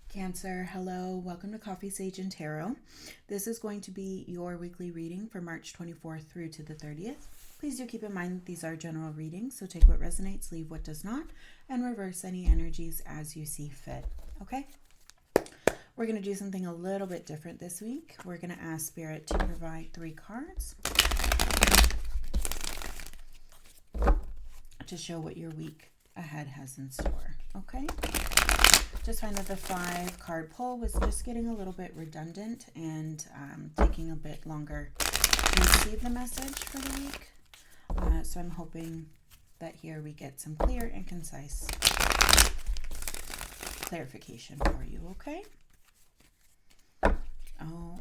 Cancer, hello, welcome to Coffee Sage and Tarot. This is going to be your weekly reading for March 24th through to the 30th. Please do keep in mind that these are general readings, so take what resonates, leave what does not, and reverse any energies as you see fit, okay? We're going to do something a little bit different this week. We're going to ask Spirit to provide 3 cards to show what your week ahead has in store, okay? Just find that the 5-card pull was just getting a little bit redundant and taking a bit longer to receive the message for the week. So I'm hoping that here we get some clear and concise clarification for you, okay? Oh.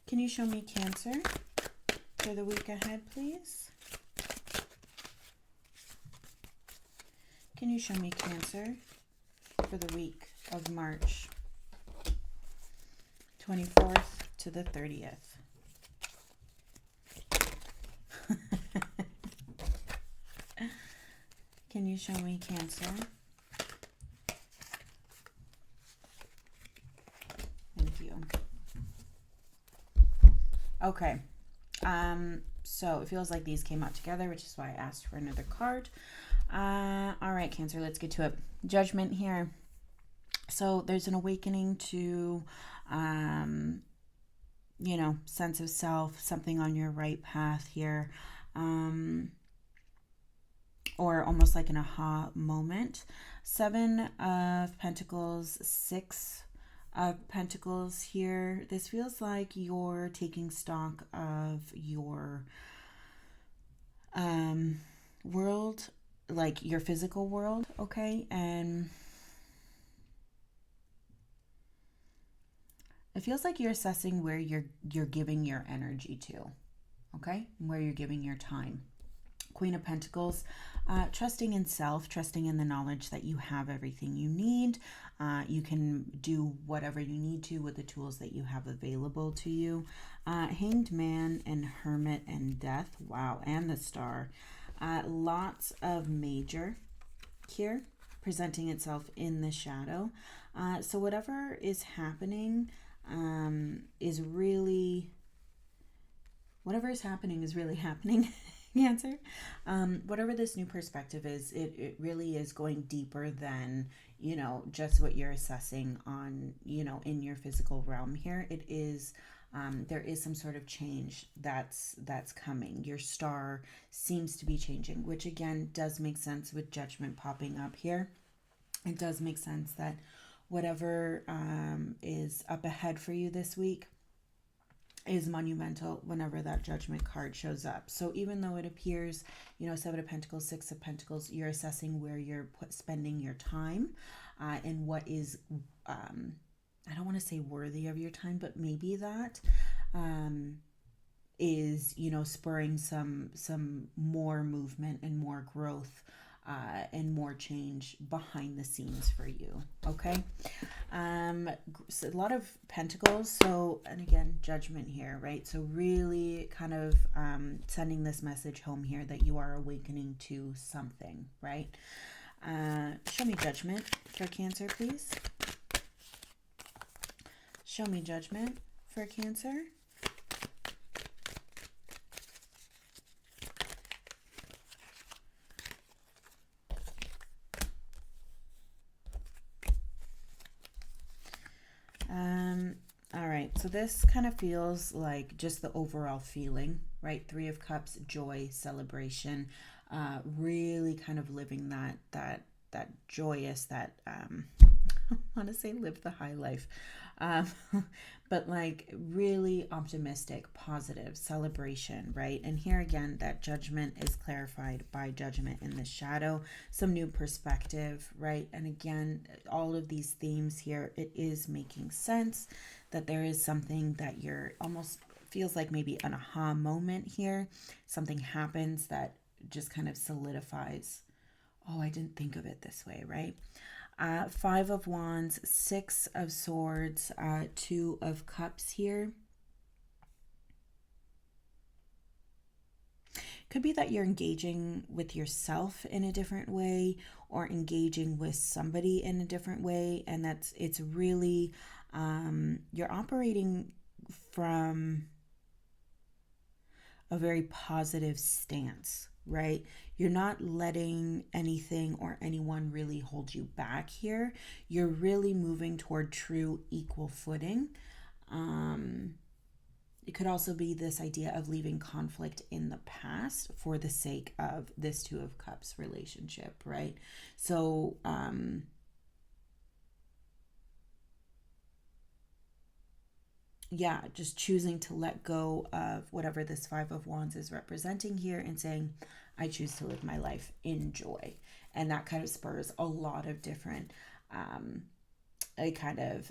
Can you show me Cancer for the week ahead, please? Can you show me Cancer for the week of March 24th to the 30th? Can you show me Cancer? Thank you. Okay. So it feels like these came out together, which is why I asked for another card. All right, Cancer, let's get to it. Judgment here. So there's an awakening to, sense of self, something on your right path here, or almost like an aha moment. 7 of Pentacles, 6 of Pentacles here. This feels like you're taking stock of your world, like your physical world, okay? And it feels like you're assessing where you're giving your energy to, okay? Where you're giving your time. Queen of Pentacles, trusting in self, trusting in the knowledge that you have everything you need. You can do whatever you need to with the tools that you have available to you. Hanged Man and Hermit and Death. Wow, and the Star. Lots of Major here presenting itself in the shadow. So whatever is happening is really happening. Cancer. Whatever this new perspective is, it really is going deeper than, just what you're assessing on, in your physical realm here. It is, there is some sort of change that's coming. Your star seems to be changing, which again does make sense with Judgment popping up here. It does make sense that whatever is up ahead for you this week is monumental whenever that Judgment card shows up. So even though it appears, 7 of Pentacles, 6 of Pentacles, you're assessing where you're spending your time and what is, I don't want to say worthy of your time, but maybe that is, spurring some more movement and more growth and more change behind the scenes for you, okay? So a lot of Pentacles, so, and again, Judgment here, right? So really kind of sending this message home here that you are awakening to something, right? Show me Judgment for Cancer, please. Show me Judgment for Cancer. All right, so this kind of feels like just the overall feeling, right? 3 of Cups, joy, celebration, really kind of living that joyous, that I want to say live the high life, but like really optimistic, positive celebration, right? And here again, that Judgment is clarified by Judgment in the shadow, some new perspective, right? And again, all of these themes here, it is making sense that there is something that you're almost feels like maybe an aha moment here. Something happens that just kind of solidifies, oh, I didn't think of it this way, right? 5 of Wands, 6 of Swords, 2 of Cups here. Could be that you're engaging with yourself in a different way or engaging with somebody in a different way. And it's really, you're operating from a very positive stance, right? You're not letting anything or anyone really hold you back here. You're really moving toward true equal footing. It could also be this idea of leaving conflict in the past for the sake of this Two of Cups relationship, right? So, yeah, just choosing to let go of whatever this Five of Wands is representing here and saying, I choose to live my life in joy. And that kind of spurs a lot of different, a kind of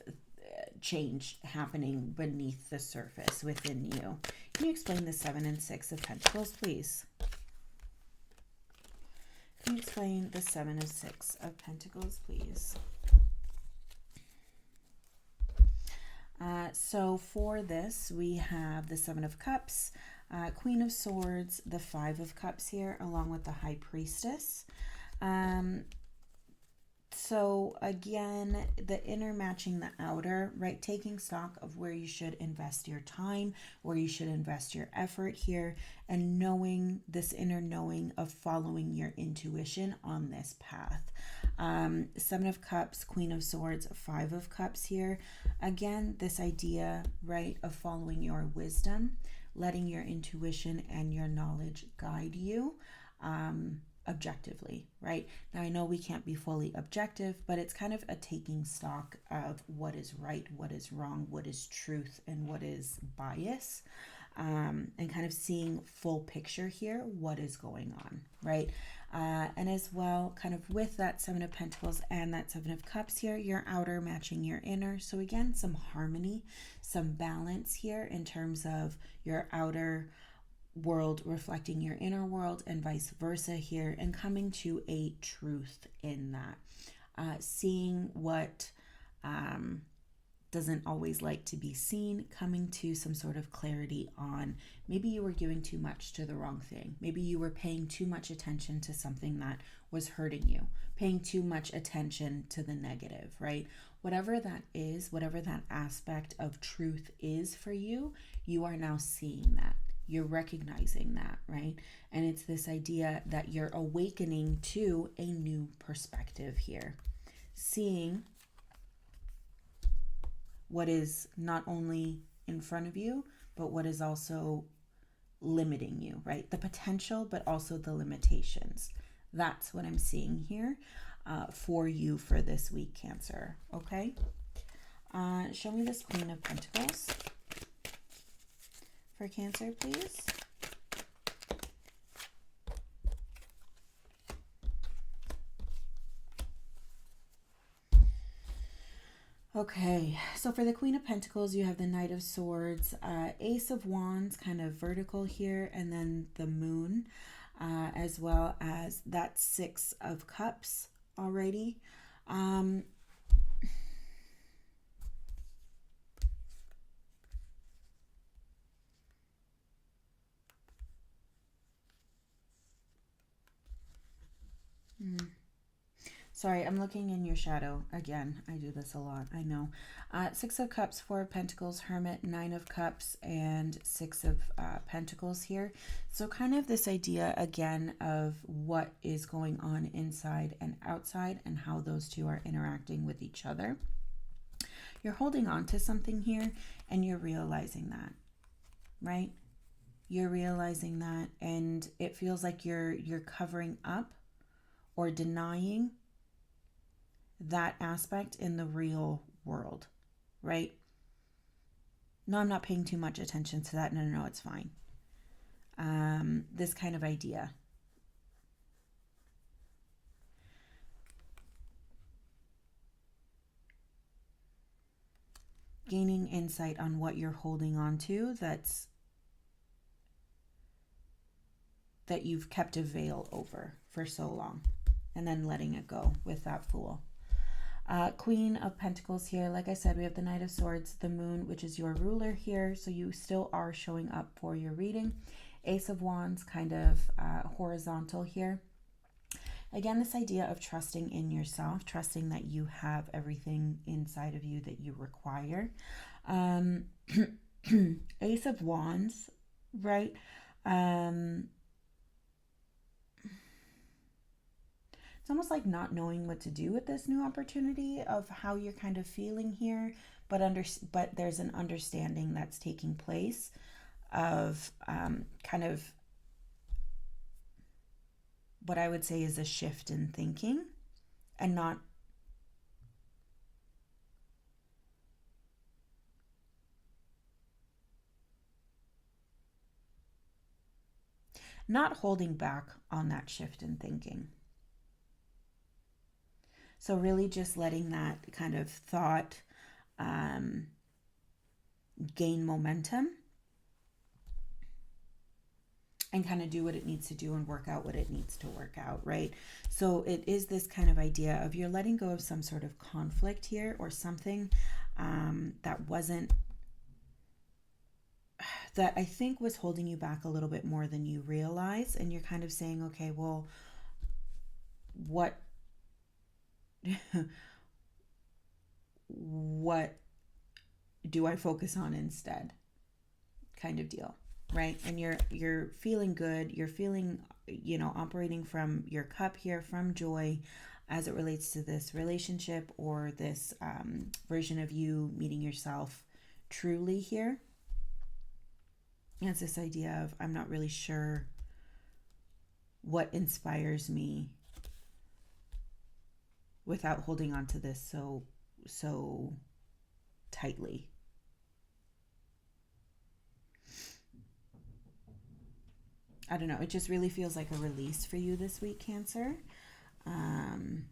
change happening beneath the surface within you. Can you explain the 7 and 6 of Pentacles, please? Can you explain the 7 of 6 of Pentacles, please? So for this, we have the 7 of Cups, Queen of Swords, the 5 of Cups here, along with the High Priestess. So again, the inner matching the outer, right? Taking stock of where you should invest your time, where you should invest your effort here, and knowing this inner knowing of following your intuition on this path. 7 of Cups, Queen of Swords, 5 of Cups here. Again, this idea, right, of following your wisdom, letting your intuition and your knowledge guide you. Objectively, right? Now I know we can't be fully objective, but it's kind of a taking stock of what is right, what is wrong, what is truth, and what is bias, and kind of seeing full picture here, what is going on, right? And as well, kind of with that 7 of Pentacles and that 7 of Cups here, your outer matching your inner. So again, some harmony, some balance here in terms of your outer world reflecting your inner world and vice versa here, and coming to a truth in that. Seeing what doesn't always like to be seen, coming to some sort of clarity on maybe you were giving too much to the wrong thing. Maybe you were paying too much attention to something that was hurting you, paying too much attention to the negative, right? Whatever that is, whatever that aspect of truth is for you, you are now seeing that. You're recognizing that, right? And it's this idea that you're awakening to a new perspective here. Seeing what is not only in front of you, but what is also limiting you, right? The potential, but also the limitations. That's what I'm seeing here for you for this week, Cancer, okay? Show me this Queen of Pentacles for Cancer, please. Okay, so for the Queen of Pentacles, you have the Knight of Swords, Ace of Wands, kind of vertical here, and then the Moon, as well as that 6 of Cups already. Sorry, I'm looking in your shadow. Again, I do this a lot, I know. 6 of Cups, 4 of Pentacles, Hermit, 9 of Cups, and 6 of Pentacles here. So kind of this idea, again, of what is going on inside and outside and how those two are interacting with each other. You're holding on to something here and you're realizing that, right? You're realizing that, and it feels like you're covering up or denying that aspect in the real world, right? No, I'm not paying too much attention to that. No, it's fine. This kind of idea. Gaining insight on what you're holding on to that you've kept a veil over for so long, and then letting it go with that Fool. Queen of Pentacles here. Like I said, we have the Knight of Swords, the Moon, which is your ruler here. So you still are showing up for your reading. Ace of Wands, kind of horizontal here. Again, this idea of trusting in yourself, trusting that you have everything inside of you that you require. Ace of Wands, right? It's almost like not knowing what to do with this new opportunity of how you're kind of feeling here, but there's an understanding that's taking place of kind of what I would say is a shift in thinking, and not holding back on that shift in thinking. So really just letting that kind of thought um, gain momentum and kind of do what it needs to do and work out what it needs to work out, right? So it is this kind of idea of you're letting go of some sort of conflict here, or something that wasn't, that I think was holding you back a little bit more than you realize. And you're kind of saying, okay, well, what what do I focus on instead, kind of deal, right? And you're feeling good, you're feeling, operating from your cup here, from joy, as it relates to this relationship, or this version of you meeting yourself truly here. And it's this idea of, I'm not really sure what inspires me without holding on to this so tightly. I don't know. It just really feels like a release for you this week, Cancer. Um,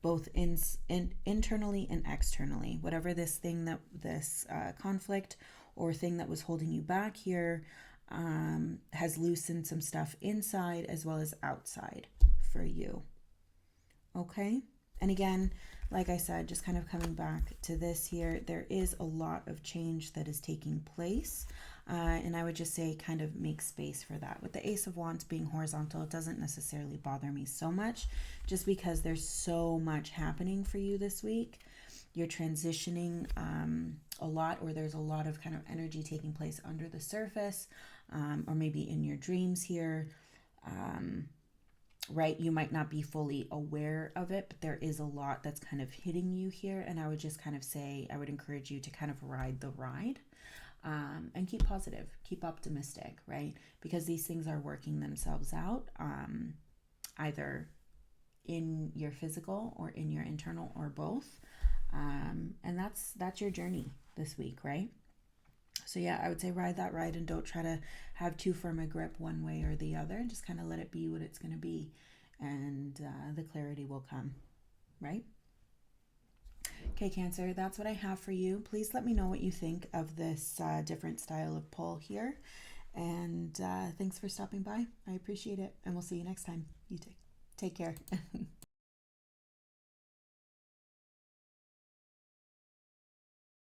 both internally and externally. Whatever this conflict or thing that was holding you back here has loosened some stuff inside as well as outside for you. Okay? And again, like I said, just kind of coming back to this here, there is a lot of change that is taking place. And I would just say kind of make space for that. With the Ace of Wands being horizontal, it doesn't necessarily bother me so much, just because there's so much happening for you this week. You're transitioning a lot, or there's a lot of kind of energy taking place under the surface, or maybe in your dreams here. Right? You might not be fully aware of it, but there is a lot that's kind of hitting you here. And I would just kind of say, I would encourage you to kind of ride the ride. And keep positive, keep optimistic, right? Because these things are working themselves out, either in your physical or in your internal, or both. And that's your journey this week, right? So yeah, I would say ride that ride, and don't try to have too firm a grip one way or the other, and just kind of let it be what it's going to be, and the clarity will come, right? Okay, Cancer, that's what I have for you. Please let me know what you think of this different style of pull here. And thanks for stopping by. I appreciate it. And we'll see you next time. You take care.